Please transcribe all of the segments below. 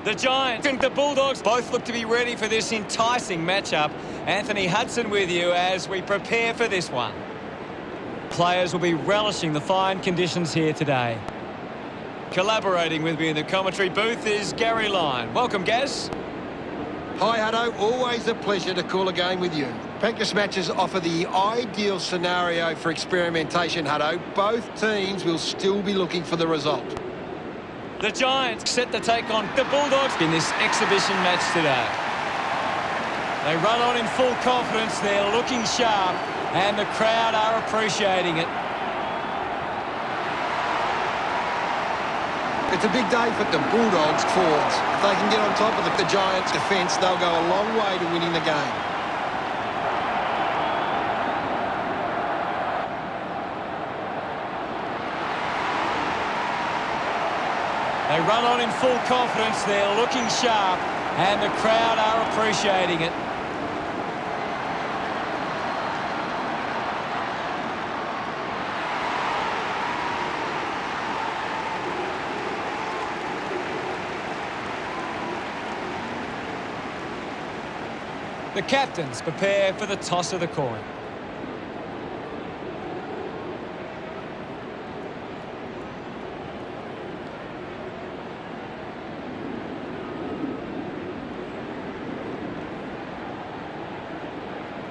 The Giants and the Bulldogs both look to be ready for this enticing matchup. Anthony Hudson with you as we prepare for this one. Players will be relishing the fine conditions here today. Collaborating with me in the commentary booth is Gary Lyon. Welcome, Gaz. Hi, Hutto. Always a pleasure to call a game with you. Practice matches offer the ideal scenario for experimentation, Hutto. Both teams will still be looking for the result. The Giants set to take on the Bulldogs in this exhibition match today. They run on in full confidence. They're looking sharp, and the crowd are appreciating it. It's a big day for the Bulldogs forwards. If they can get on top of the Giants' defence, they'll go a long way to winning the game. They run on in full confidence. They're looking sharp, and the crowd are appreciating it. The captains prepare for the toss of the coin.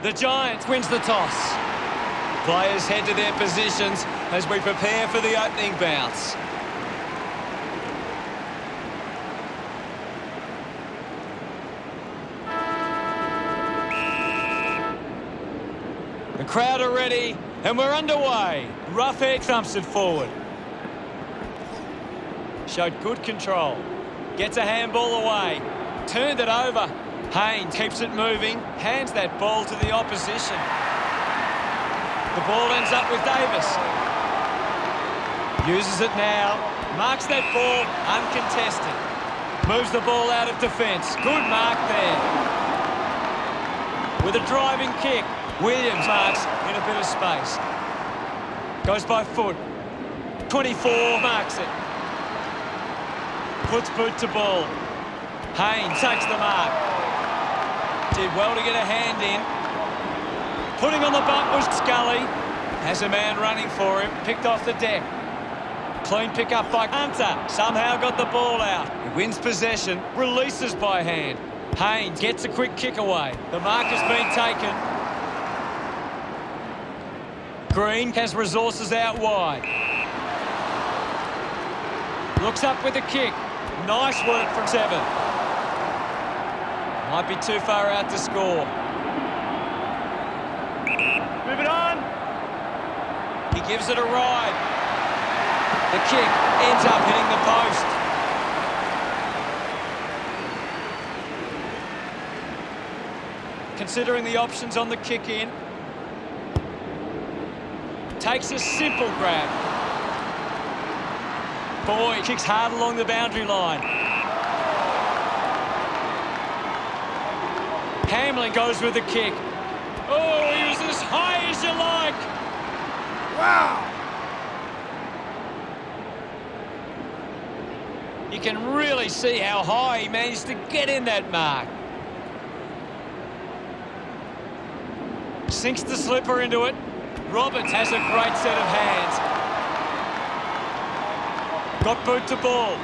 The Giants wins the toss. Players head to their positions as we prepare for the opening bounce. The crowd are ready, and we're underway. Roughhead thumps it forward. Showed good control. Gets a handball away. Turned it over. Haynes keeps it moving. Hands that ball to the opposition. The ball ends up with Davis. Uses it now. Marks that ball uncontested. Moves the ball out of defence. Good mark there. With a driving kick. Williams marks in a bit of space. Goes by foot. 24 marks it. Puts boot to ball. Haynes takes the mark. Did well to get a hand in. Putting on the bump was Scully. Has a man running for him. Picked off the deck. Clean pick up by Hunter. Somehow got the ball out. He wins possession. Releases by hand. Haynes gets a quick kick away. The mark has been taken. Green has resources out wide. Looks up with a kick. Nice work from 7. Might be too far out to score. Move it on. He gives it a ride. The kick ends up hitting the post. Considering the options on the kick in. Takes a simple grab. Boyd kicks hard along the boundary line. Hamlin goes with the kick. Oh, he was as high as you like. Wow! You can really see how high he managed to get in that mark. Sinks the slipper into it. Roberts has a great set of hands. Got boot to ball.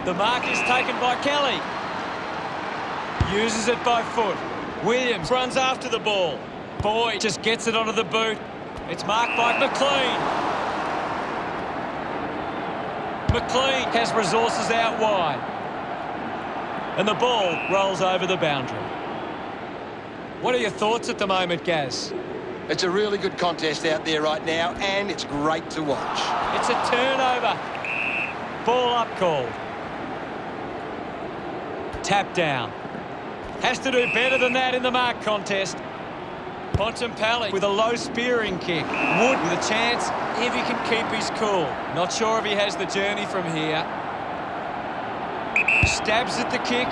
The mark is taken by Kelly. Uses it by foot. Williams runs after the ball. Boyd just gets it onto the boot. It's marked by McLean. McLean has resources out wide. And the ball rolls over the boundary. What are your thoughts at the moment, Gaz? It's a really good contest out there right now, and it's great to watch. It's a turnover. Ball up called. Tap down. Has to do better than that in the mark contest. Bontempelli with a low spearing kick. Wood with a chance if he can keep his cool. Not sure if he has the journey from here. Stabs at the kick.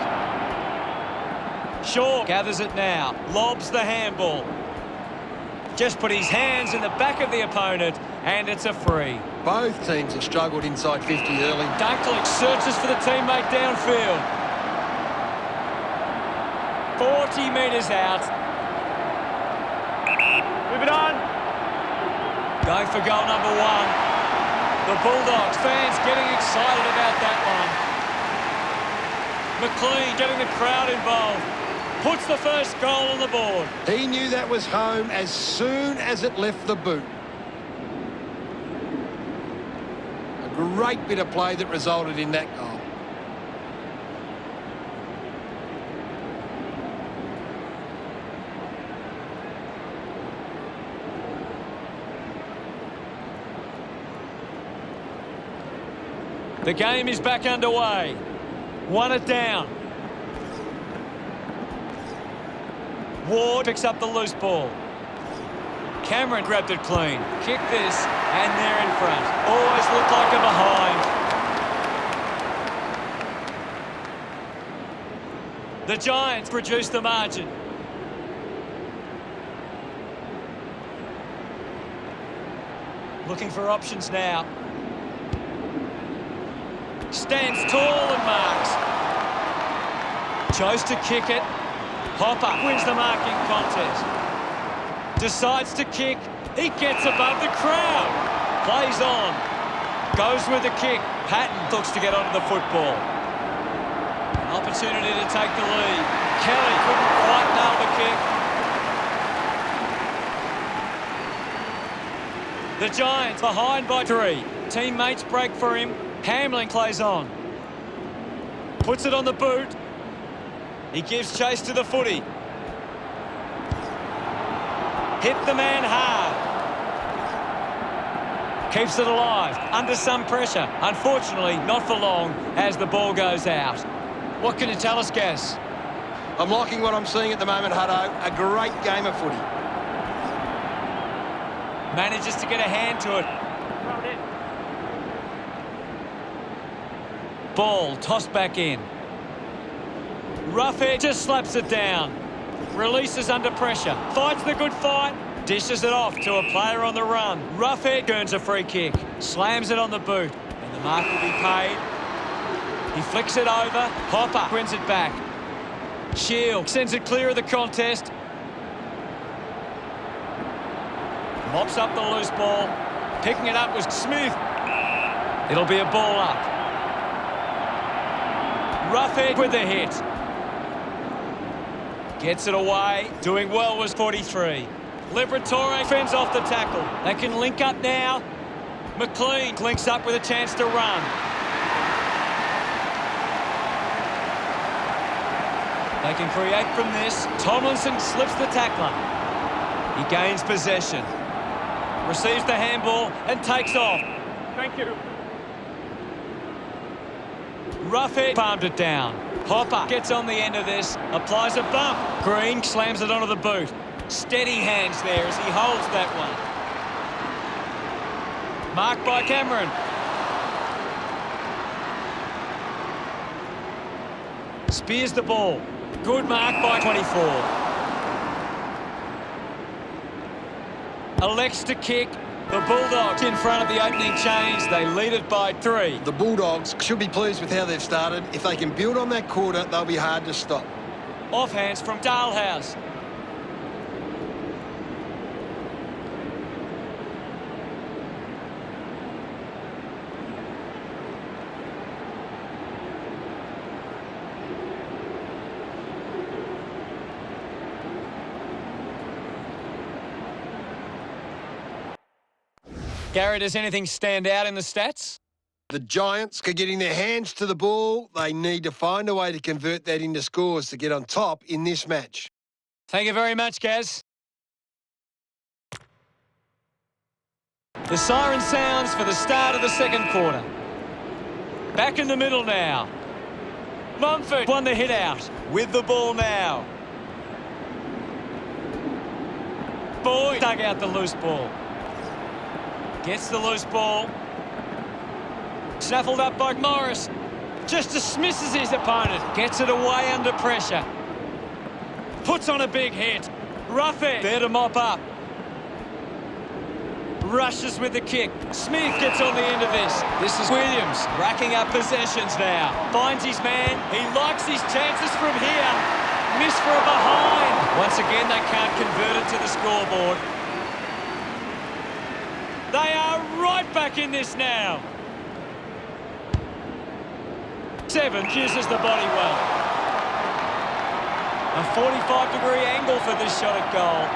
Shaw gathers it now. Lobs the handball. Just put his hands in the back of the opponent, and it's a free. Both teams have struggled inside 50 early. Dunkley searches for the teammate downfield. 40 metres out. Move it on. Going for goal number 1. The Bulldogs fans getting excited about that one. McLean getting the crowd involved. Puts the first goal on the board. He knew that was home as soon as it left the boot. A great bit of play that resulted in that goal. The game is back underway. 1 down. Ward picks up the loose ball. Cameron grabbed it clean. Kick this, and they're in front. Always looked like a behind. The Giants produce the margin. Looking for options now. Stands tall and marks. Chose to kick it. Hopper wins the marking contest. Decides to kick. He gets above the crowd. Plays on. Goes with the kick. Patton looks to get onto the football. An opportunity to take the lead. Kelly couldn't quite nail the kick. The Giants behind by 3. Teammates break for him. Hamling plays on. Puts it on the boot. He gives chase to the footy. Hit the man hard. Keeps it alive. Under some pressure. Unfortunately, not for long as the ball goes out. What can you tell us, Gaz? I'm liking what I'm seeing at the moment, Hutto. A great game of footy. Manages to get a hand to it. Ball tossed back in. Roughhead just slaps it down. Releases under pressure. Fights the good fight. Dishes it off to a player on the run. Roughhead earns a free kick. Slams it on the boot. And the mark will be paid. He flicks it over. Hopper wins it back. Shield sends it clear of the contest. Mops up the loose ball. Picking it up was Smith. It'll be a ball up. Roughhead with the hit. Gets it away. Doing well was 43. Liberatore fends off the tackle. They can link up now. McLean links up with a chance to run. They can create from this. Tomlinson slips the tackler. He gains possession. Receives the handball and takes off. Thank you. Roughhead palmed it down. Hopper gets on the end of this, applies a bump. Green slams it onto the boot. Steady hands there as he holds that one. Marked by Cameron. Spears the ball. Good mark by 24. Elects to kick. The Bulldogs in front of the opening change. They lead it by 3. The Bulldogs should be pleased with how they've started. If they can build on that quarter, they'll be hard to stop. Offhands from Dalhouse. Gary, does anything stand out in the stats? The Giants are getting their hands to the ball. They need to find a way to convert that into scores to get on top in this match. Thank you very much, Gaz. The siren sounds for the start of the second quarter. Back in the middle now. Mumford won the hit out with the ball now. Boyd dug out the loose ball. Gets the loose ball. Snaffled up by Morris. Just dismisses his opponent. Gets it away under pressure. Puts on a big hit. Roughhead there to mop up. Rushes with the kick. Smith gets on the end of this. This is Williams racking up possessions now. Finds his man. He likes his chances from here. Miss for a behind. Once again, they can't convert it to the scoreboard. They are right back in this now. 7 uses the body well. A 45-degree angle for this shot at goal.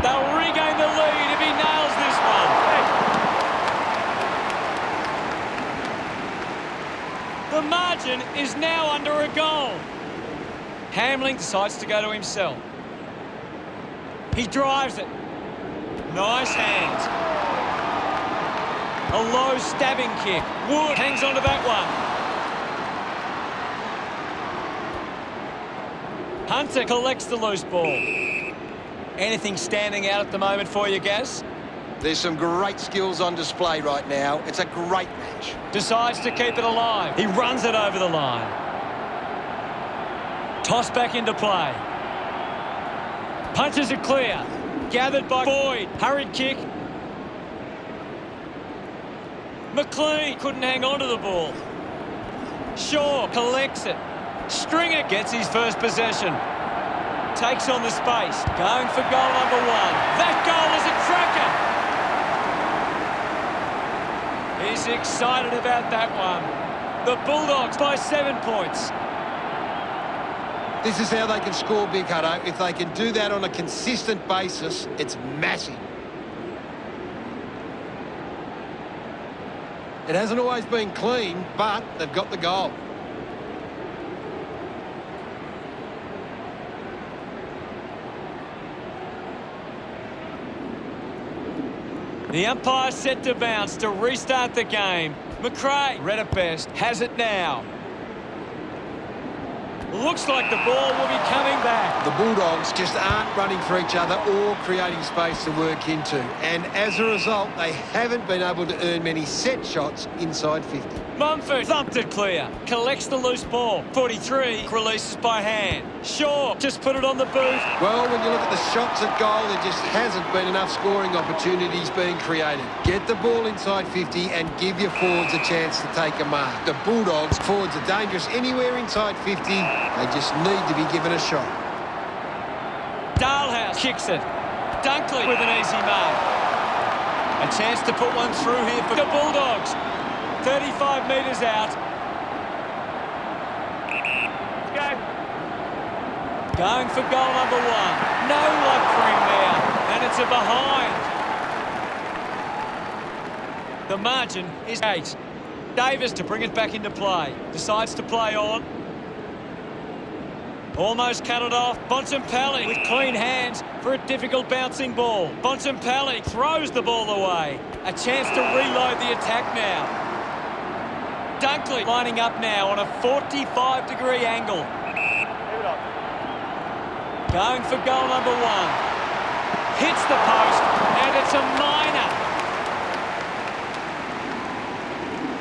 They'll regain the lead if he nails this one. The margin is now under a goal. Hamling decides to go to himself. He drives it. Nice hands. A low stabbing kick. Wood hangs onto that one. Hunter collects the loose ball. Anything standing out at the moment for you, Gaz? There's some great skills on display right now. It's a great match. Decides to keep it alive. He runs it over the line. Toss back into play. Punches it clear. Gathered by Boyd. Hurried kick. McLean couldn't hang on to the ball. Shaw collects it. Stringer gets his first possession. Takes on the space. Going for goal number 1. That goal is a cracker. He's excited about that one. The Bulldogs by 7 points. This is how they can score big, Hutto. If they can do that on a consistent basis, it's massive. It hasn't always been clean, but they've got the goal. The umpire set to bounce to restart the game. McRae, read it best, has it now. Looks like the ball will be coming back. The Bulldogs just aren't running for each other or creating space to work into. And as a result, they haven't been able to earn many set shots inside 50. Mumford thumped it clear. Collects the loose ball. 43 releases by hand. Shaw just put it on the boot. Well, when you look at the shots at goal, there just hasn't been enough scoring opportunities being created. Get the ball inside 50 and give your forwards a chance to take a mark. The Bulldogs forwards are dangerous anywhere inside 50. They just need to be given a shot. Dalhouse kicks it. Dunkley with an easy mark. A chance to put one through here for the Bulldogs. 35 metres out. Let's go. Going for goal number 1. No luck for him there. And it's a behind. The margin is 8. Davis to bring it back into play. Decides to play on. Almost cut it off. Bontempelli with clean hands for a difficult bouncing ball. Bontempelli throws the ball away. A chance to reload the attack now. Dunkley lining up now on a 45-degree angle. Going for goal number 1. Hits the post, and it's a minor.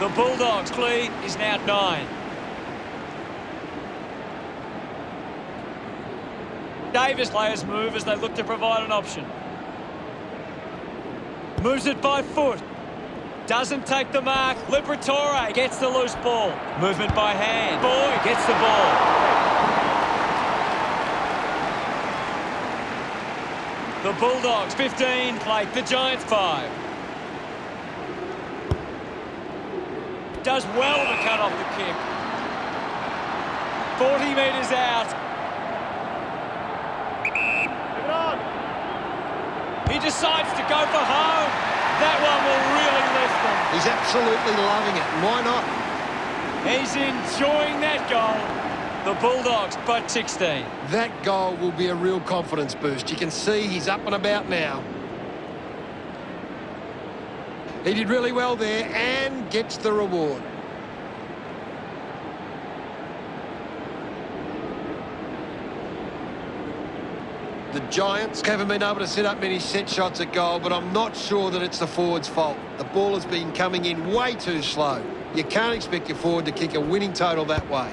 The Bulldogs' lead is now 9. Davis players move as they look to provide an option. Moves it by foot. Doesn't take the mark. Liberatore gets the loose ball. Movement by hand. Boyd gets the ball. The Bulldogs 15 play the Giants 5. Does well to cut off the kick. 40 metres out. He decides to go for home. That one will really lift them. He's absolutely loving it. Why not? He's enjoying that goal. The Bulldogs by 16. That goal will be a real confidence boost. You can see he's up and about now. He did really well there and gets the reward. The Giants haven't been able to set up many set shots at goal, but I'm not sure that it's the forward's fault. The ball has been coming in way too slow. You can't expect your forward to kick a winning total that way.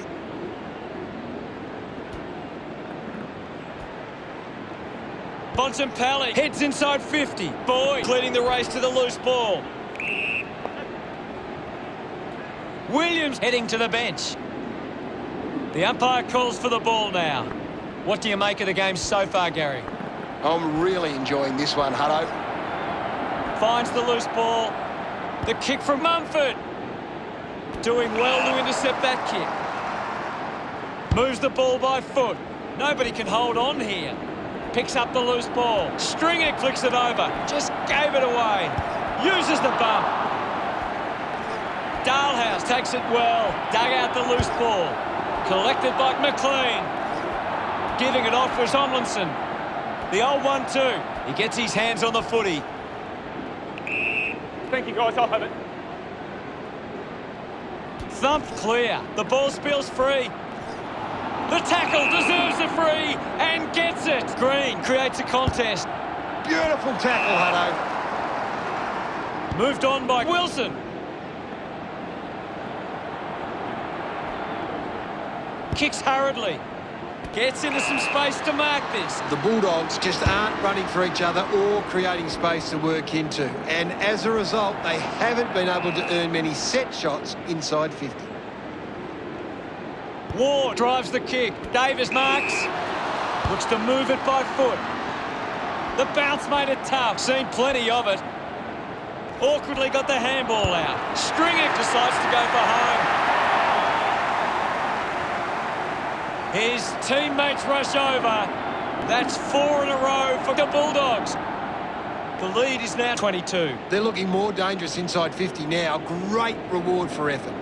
Bontempelli heads inside 50. Boyd leading the race to the loose ball. Williams heading to the bench. The umpire calls for the ball now. What do you make of the game so far, Gary? I'm really enjoying this one, Hutto. Finds the loose ball. The kick from Mumford. Doing well to intercept that kick. Moves the ball by foot. Nobody can hold on here. Picks up the loose ball. Stringer flicks it over. Just gave it away. Uses the bump. Dalhouse takes it well. Dug out the loose ball. Collected by McLean. Giving it off was Tomlinson. The old 1-2. He gets his hands on the footy. Thank you, guys. I'll have it. Thumped clear. The ball spills free. The tackle deserves a free and gets it. Green creates a contest. Beautiful tackle, Hutto. Moved on by Wilson. Kicks hurriedly. Gets into some space to mark this. The Bulldogs just aren't running for each other or creating space to work into. And as a result, they haven't been able to earn many set shots inside 50. Ward drives the kick. Davis marks. Looks to move it by foot. The bounce made it tough. Seen plenty of it. Awkwardly got the handball out. Stringer decides to go for home. His teammates rush over. That's 4 in a row for the Bulldogs. The lead is now 22. They're looking more dangerous inside 50 now. Great reward for effort.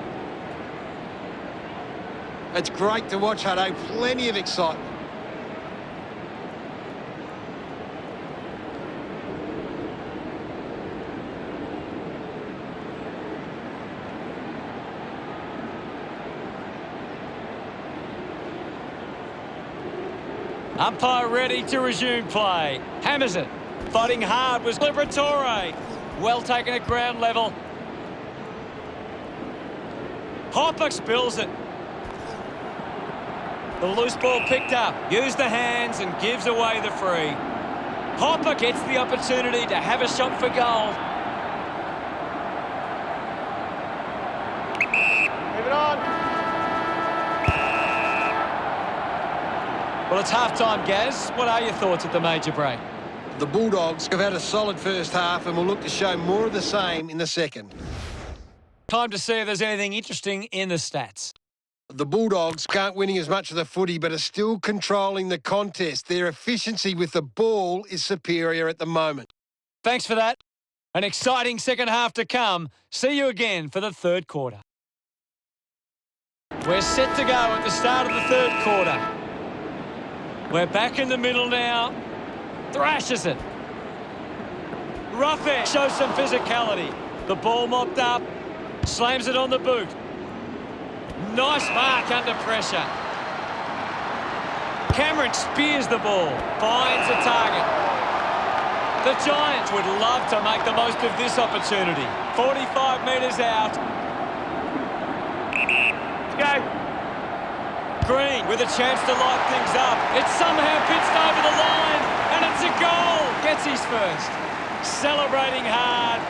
It's great to watch, Hutto. Plenty of excitement. Umpire ready to resume play. Hammers it. Fighting hard was Liberatore. Well taken at ground level. Hopper spills it. The loose ball picked up. Used the hands and gives away the free. Hopper gets the opportunity to have a shot for goal. Move it on. Well, it's half-time, Gaz. What are your thoughts at the major break? The Bulldogs have had a solid first half and will look to show more of the same in the second. Time to see if there's anything interesting in the stats. The Bulldogs aren't winning as much of the footy but are still controlling the contest. Their efficiency with the ball is superior at the moment. Thanks for that. An exciting second half to come. See you again for the third quarter. We're set to go at the start of the third quarter. We're back in the middle now. Thrashes it. Rough it. Shows some physicality. The ball mopped up. Slams it on the boot. Nice mark under pressure. Cameron spears the ball. Finds a target. The Giants would love to make the most of this opportunity. 45 metres out. Let's go. Green with a chance to light things up. It's somehow pitched over the line, and it's a goal. Gets his first. Celebrating hard.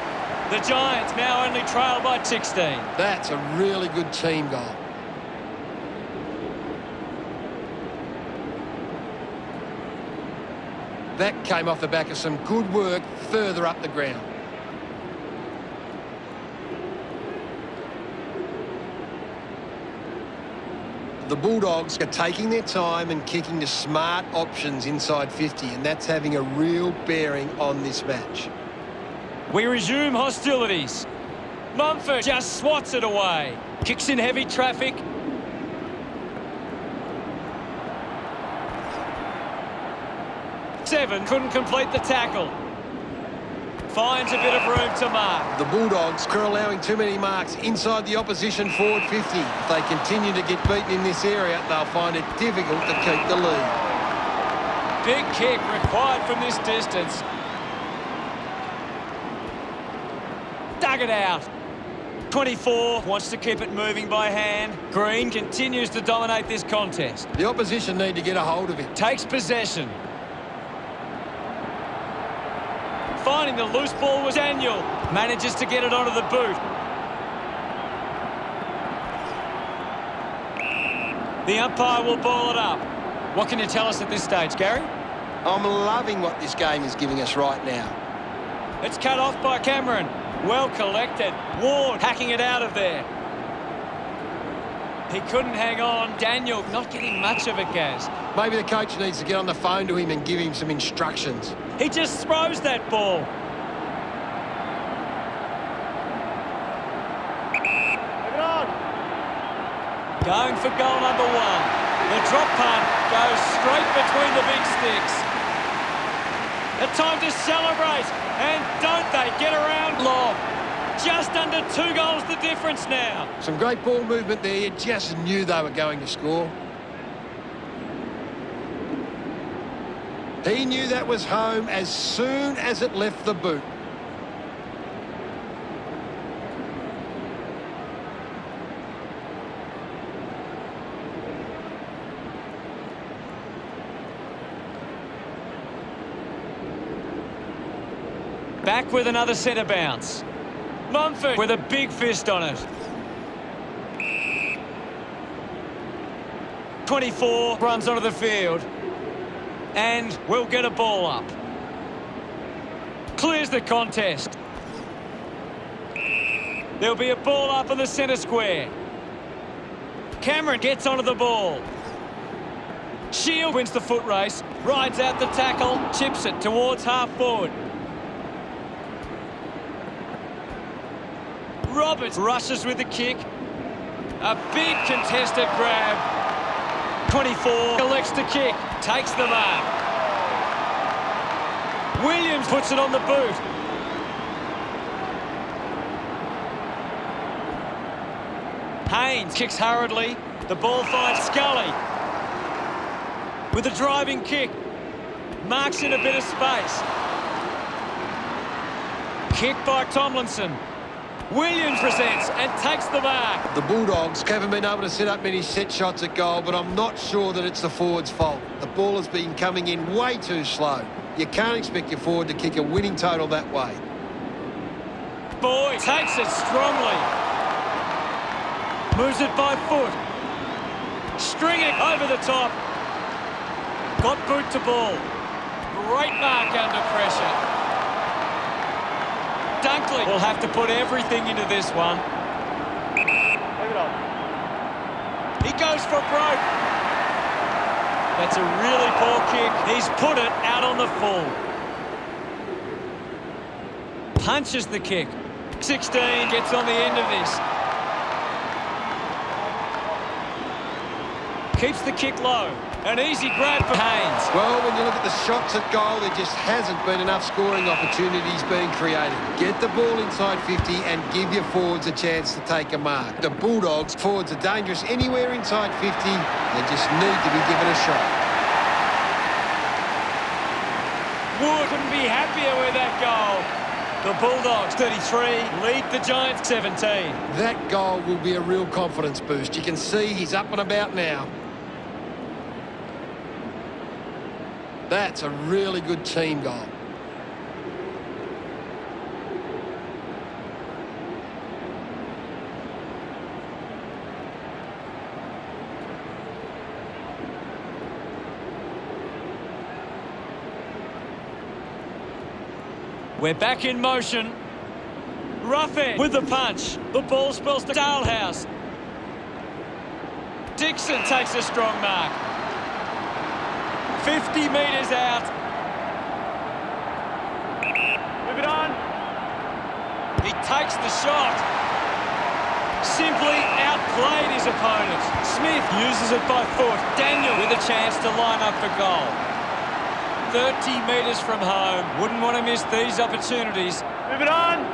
The Giants now only trail by 16. That's a really good team goal. That came off the back of some good work further up the ground. The Bulldogs are taking their time and kicking to smart options inside 50, and that's having a real bearing on this match. We resume hostilities. Mumford just swats it away. Kicks in heavy traffic. Seven couldn't complete the tackle. Finds a bit of room to mark. The Bulldogs are allowing too many marks inside the opposition forward 50. If they continue to get beaten in this area, they'll find it difficult to keep the lead. Big kick required from this distance. Dug it out. 24 wants to keep it moving by hand. Green continues to dominate this contest. The opposition need to get a hold of it. Takes possession. Finding the loose ball was Daniel. Manages to get it onto the boot. The umpire will ball it up. What can you tell us at this stage, Gary? I'm loving what this game is giving us right now. It's cut off by Cameron. Well collected. Ward hacking it out of there. He couldn't hang on. Daniel not getting much of it, Gaz. Maybe the coach needs to get on the phone to him and give him some instructions. He just throws that ball. Move it on. Going for goal number 1. The drop punt goes straight between the big sticks. A time to celebrate. And don't they get around lob. Just under 2 goals the difference now. Some great ball movement there. You just knew they were going to score. He knew that was home as soon as it left the boot. Back with another centre bounce. Mumford with a big fist on it. 24 runs onto the field. And we'll get a ball up. Clears the contest. There'll be a ball up in the centre square. Cameron gets onto the ball. Shield wins the foot race. Rides out the tackle. Chips it towards half forward. Roberts rushes with the kick. A big contested grab. 24 elects to kick. Takes the mark. Williams puts it on the boot. Haynes kicks hurriedly. The ball finds Scully. With a driving kick. Marks in a bit of space. Kick by Tomlinson. Williams presents and takes the mark. The Bulldogs haven't been able to set up many set shots at goal, but I'm not sure that it's the forward's fault. The ball has been coming in way too slow. You can't expect your forward to kick a winning total that way. Boyd takes it strongly. Moves it by foot. Stringing over the top. Got boot to ball. Great mark under pressure. Dunkley will have to put everything into this one. Move it on. He goes for broke. That's a really poor kick. He's put it out on the full. Punches the kick. 16 gets on the end of this. Keeps the kick low. An easy grab for Haynes. Well, when you look at the shots at goal, there just hasn't been enough scoring opportunities being created. Get the ball inside 50 and give your forwards a chance to take a mark. The Bulldogs forwards are dangerous anywhere inside 50. They just need to be given a shot. Wood couldn't be happier with that goal. The Bulldogs 33 lead the Giants 17. That goal will be a real confidence boost. You can see he's up and about now. That's a really good team goal. We're back in motion. Ruffin with the punch. The ball spills to Dalhouse. Dixon takes a strong mark. 50 metres out. Move it on. He takes the shot. Simply outplayed his opponent. Smith uses it by foot. Daniel with a chance to line up for goal. 30 metres from home. Wouldn't want to miss these opportunities. Move it on.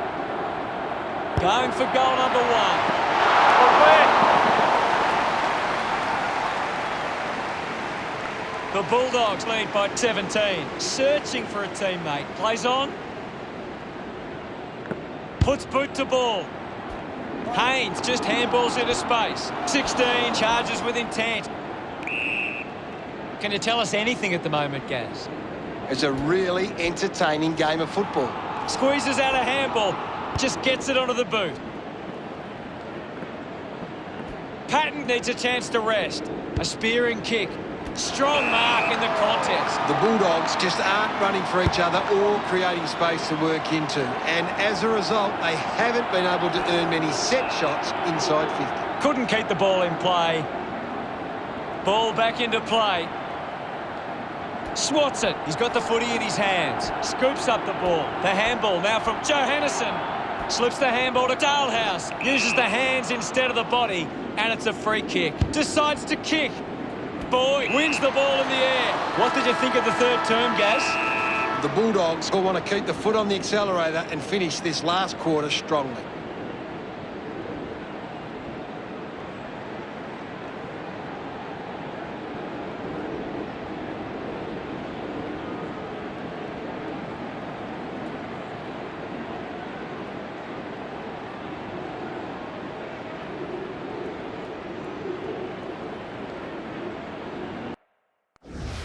Going for goal number 1. All clear. The Bulldogs lead by 17. Searching for a teammate. Plays on. Puts boot to ball. Haynes just handballs into space. 16 charges with intent. Can you tell us anything at the moment, Gaz? It's a really entertaining game of football. Squeezes out a handball. Just gets it onto the boot. Patton needs a chance to rest. A spearing kick. Strong mark in the contest. The Bulldogs just aren't running for each other or creating space to work into. And as a result, they haven't been able to earn many set shots inside 50. Couldn't keep the ball in play. Ball back into play. Swats it. He's got the footy in his hands. Scoops up the ball. The handball now from Johannesson. Slips the handball to Dalhouse. Uses the hands instead of the body. And it's a free kick. Decides to kick. Boy wins the ball in the air. What did you think of the third term, Gaz? The Bulldogs will want to keep the foot on the accelerator and finish this last quarter strongly.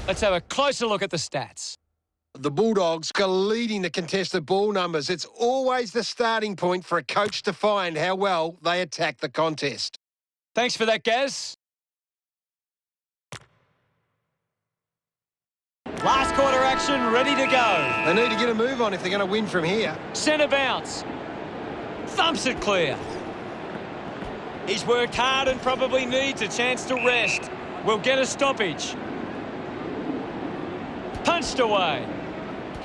Let's have a closer look at the stats. The Bulldogs are leading the contested ball numbers. It's always the starting point for a coach to find how well they attack the contest. Thanks for that, Gaz. Last quarter action, ready to go. They need to get a move on if they're going to win from here. Centre bounce. Thumps it clear. He's worked hard and probably needs a chance to rest. We'll get a stoppage. Punched away.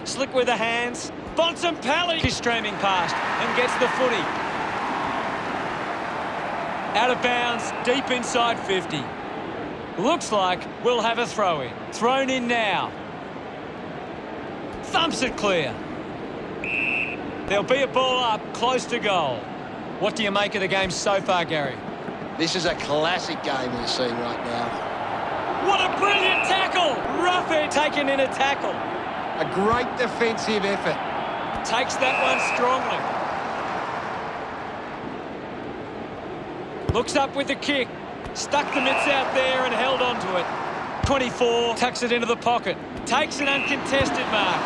Slick with the hands. Bontempelli is streaming past and gets the footy. Out of bounds, deep inside 50. Looks like we'll have a throw-in. Thrown in now. Thumps it clear. There'll be a ball up close to goal. What do you make of the game so far, Gary? This is a classic game we're seeing right now. What a brilliant tackle! Roughhead taken in a tackle. A great defensive effort. Takes that one strongly. Looks up with the kick. Stuck the mitts out there and held on to it. 24 tucks it into the pocket. Takes an uncontested mark.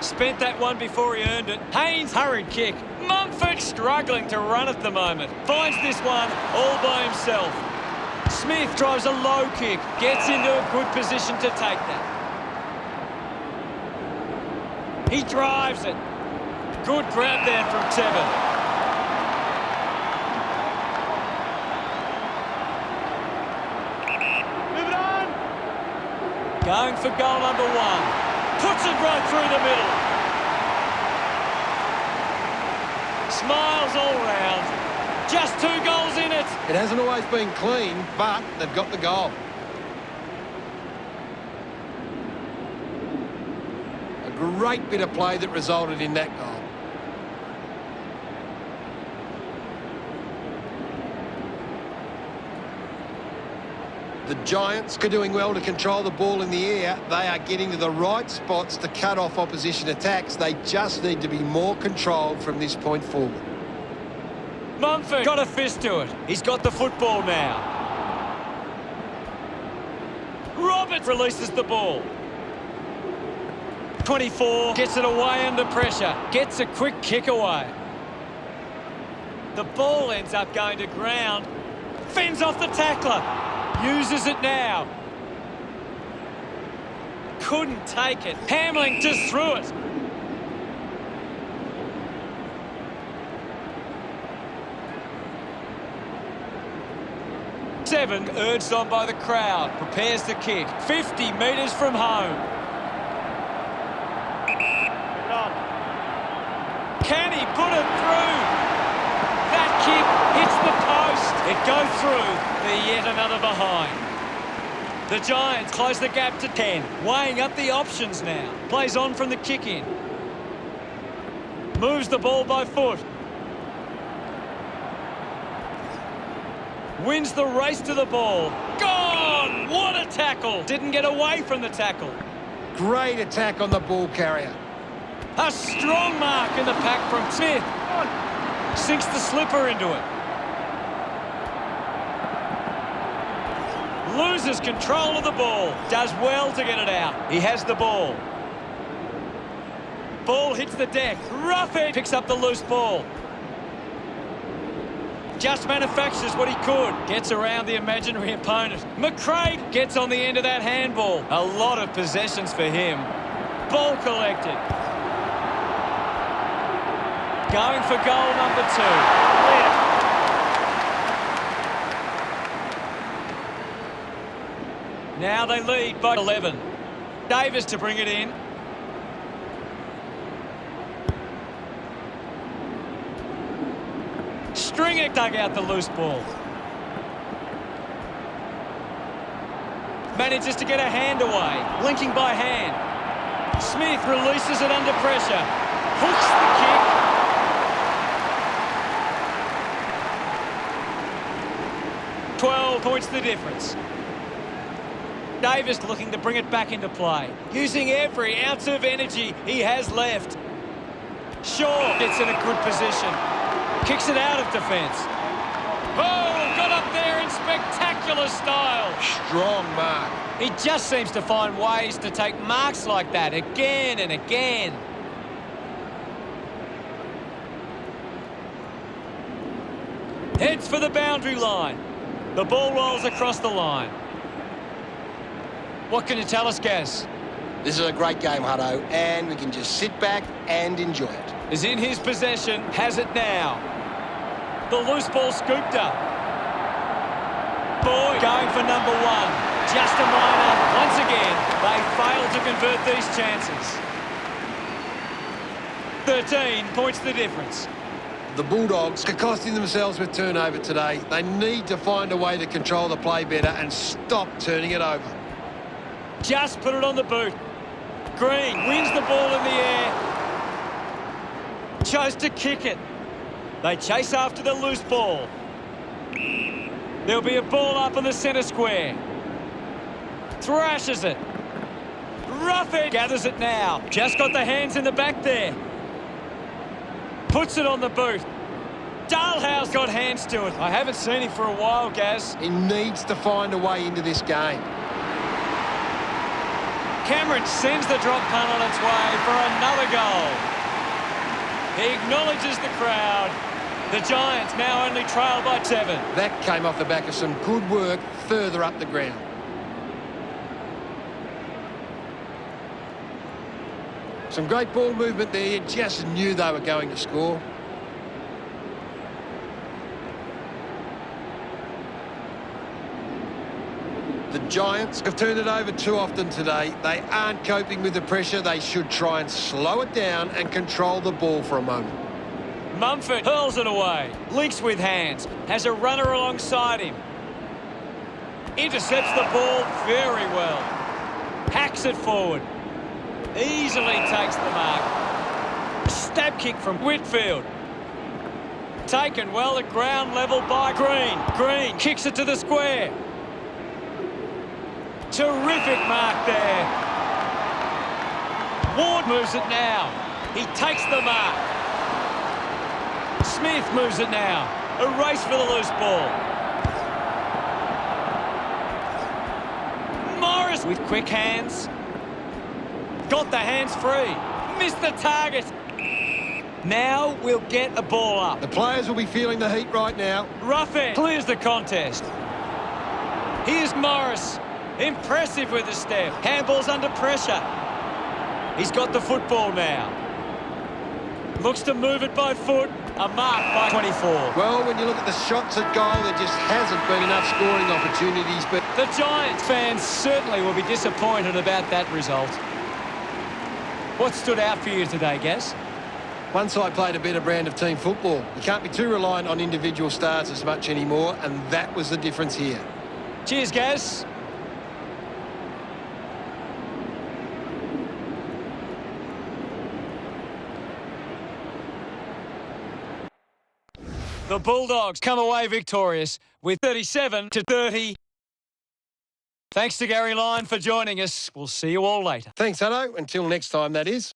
Spent that one before he earned it. Haynes hurried kick. Mumford struggling to run at the moment. Finds this one all by himself. Smith drives a low kick. Gets into a good position to take that. He drives it. Good grab there from Tevin. Move it on. Going for goal number one. Puts it right through the middle. Smiles all round. Just 2 goals in it. It hasn't always been clean, but they've got the goal. A great bit of play that resulted in that goal. The Giants are doing well to control the ball in the air. They are getting to the right spots to cut off opposition attacks. They just need to be more controlled from this point forward. Mumford got a fist to it. He's got the football now. Roberts releases the ball. 24 gets it away under pressure. Gets a quick kick away. The ball ends up going to ground. Fends off the tackler. Uses it now. Couldn't take it. Hamling just threw it. Seven, urged on by the crowd, prepares the kick. 50 metres from home. Move it on. Can he put it through? That kick hits the post. It goes through. They're yet another behind. The Giants close the gap to 10. Weighing up the options now. Plays on from the kick in. Moves the ball by foot. Wins the race to the ball. Gone! What a tackle! Didn't get away from the tackle. Great attack on the ball carrier. A strong mark in the pack from Smith. Sinks the slipper into it. Loses control of the ball. Does well to get it out. He has the ball. Ball hits the deck. Rough it. Picks up the loose ball. Just manufactures what he could. Gets around the imaginary opponent. McCrae gets on the end of that handball. A lot of possessions for him. Ball collected. Going for goal number 2. Now they lead by 11. Davis to bring it in. Stringer dug out the loose ball. Manages to get a hand away. Linking by hand. Smith releases it under pressure. Hooks the kick. 12 points the difference. Davis looking to bring it back into play. Using every ounce of energy he has left. Shaw gets in a good position. Kicks it out of defence. Oh, got up there in spectacular style. Strong mark. He just seems to find ways to take marks like that again and again. Heads for the boundary line. The ball rolls across the line. What can you tell us, Gaz? This is a great game, Hutto, and we can just sit back and enjoy it. Is in his possession, has it now. The loose ball scooped up. Boy going for number 1. Just a minor. Once again, they fail to convert these chances. 13 points the difference. The Bulldogs are costing themselves with turnover today. They need to find a way to control the play better and stop turning it over. Just put it on the boot. Green wins the ball in the air. Chose to kick it. They chase after the loose ball. There'll be a ball up in the centre square. Thrashes it. Rough it. Gathers it now. Just got the hands in the back there. Puts it on the boot. Dalhouse got hands to it. I haven't seen him for a while, Gaz. He needs to find a way into this game. Cameron sends the drop punt on its way for another goal. He acknowledges the crowd. The Giants now only trail by 7. That came off the back of some good work further up the ground. Some great ball movement there. You just knew they were going to score. The Giants have turned it over too often today. They aren't coping with the pressure. They should try and slow it down and control the ball for a moment. Mumford hurls it away. Links with hands. Has a runner alongside him. Intercepts the ball very well. Hacks it forward. Easily takes the mark. Stab kick from Whitfield. Taken well at ground level by Green. Green kicks it to the square. Terrific mark there. Ward moves it now. He takes the mark. Smith moves it now. A race for the loose ball. Morris with quick hands. Got the hands free. Missed the target. Now we'll get a ball up. The players will be feeling the heat right now. Ruffin clears the contest. Here's Morris. Impressive with the step. Handball's under pressure. He's got the football now. Looks to move it by foot. A mark by 24. Well, when you look at the shots at goal, there just hasn't been enough scoring opportunities. But the Giants fans certainly will be disappointed about that result. What stood out for you today, Gaz? one side played a better brand of team football. You can't be too reliant on individual stars as much anymore, and that was the difference here. Cheers, Gaz. The Bulldogs come away victorious with 37-30. Thanks to Gary Lyon for joining us. We'll see you all later. Thanks, Hutto. Until next time, that is.